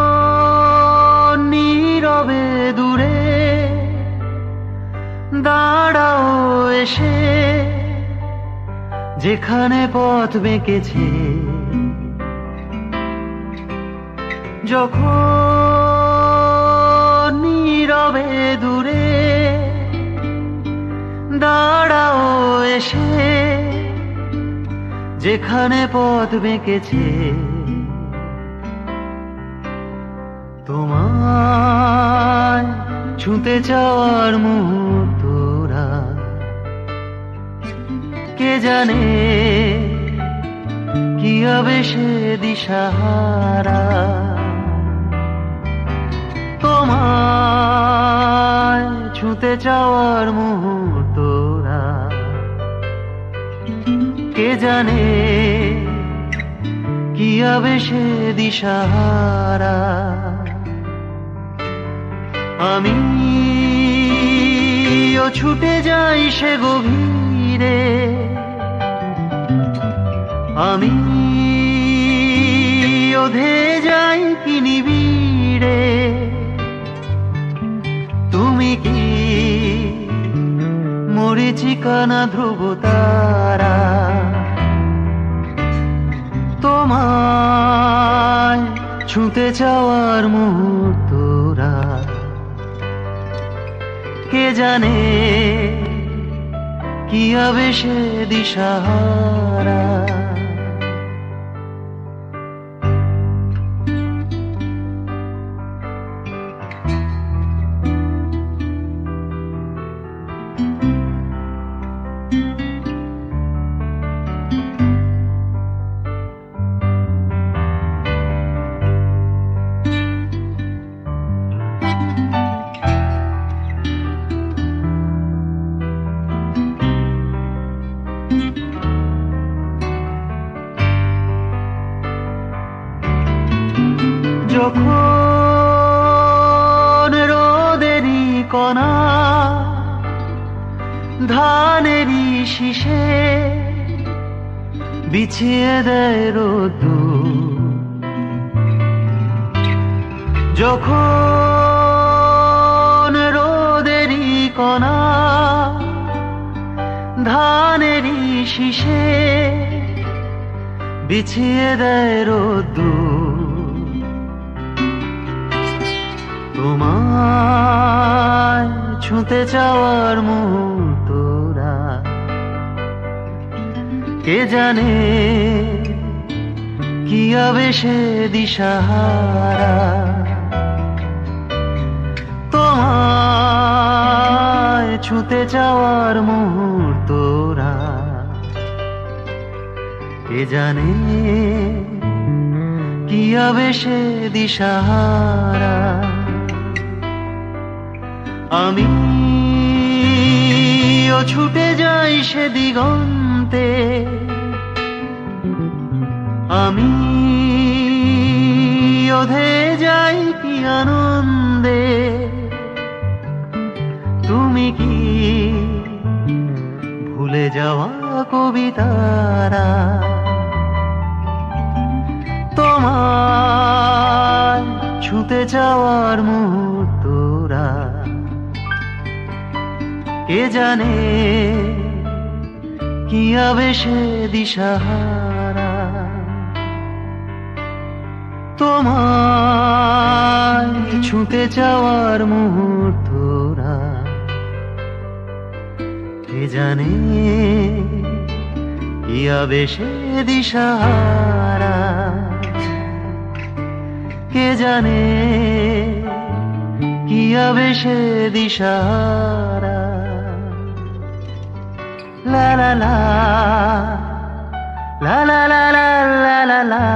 যখন নীরবে দূরে দাঁড়াও এসে, যেখানে পথ বেঁকেছে, যখন নীরবে দূরে দাঁড়াও এসে, যেখানে পথ বেঁকেছে, তোমায় ছুঁতে চাওয়ার মুহূর্তরা কে জানে কি হবে সে দিশাহারা। তোমায় ছুঁতে চাওয়ার মুহূর্তরা কে জানে কি হবে সে দিশাহারা। আমিও ছুটে যাই সে গভীরে, আমিও ধেয়ে যাই কি নিবিড়ে। তুমি কি মরীচিকা না ধ্রুব তারা? তোমায় ছুঁতে চাওয়ার মুহূর্তরা কে জানে কি হবে সে দিশাহারা। যখন রোদেরই কণা ধানেরই শীষে বিছিয়ে দেয় রোদ্দুর, যখন রোদেরই কণা ধানেরই শীষে বিছিয়ে দেয় রোদ্দুর, তোমায় ছুঁতে চাওয়ার মুহূর্তরা কে জানে কি হবে সে দিশাহারা। তোমায় ছুঁতে চাওয়ার মুহূর্তরা কে জানে কি হবে সে দিশাহারা। আমিও ছুটে যাই সে দিগন্তে, আমিও ধেয়ে যাই কি আনন্দে। তুমি কি ভুলে যাওয়া কবিতারা? তোমায় ছুঁতে যাওয়ার মুহূর্তরা কে জানে কি হবে সে দিশাহারা। তোমায় ছুঁতে যাওয়ার মুহূর্তরা কে জানে কি হবে সে দিশাহারা। কে জানে কি হবে সে দিশাহারা। লা লা লা লা লা লা লা লা লা।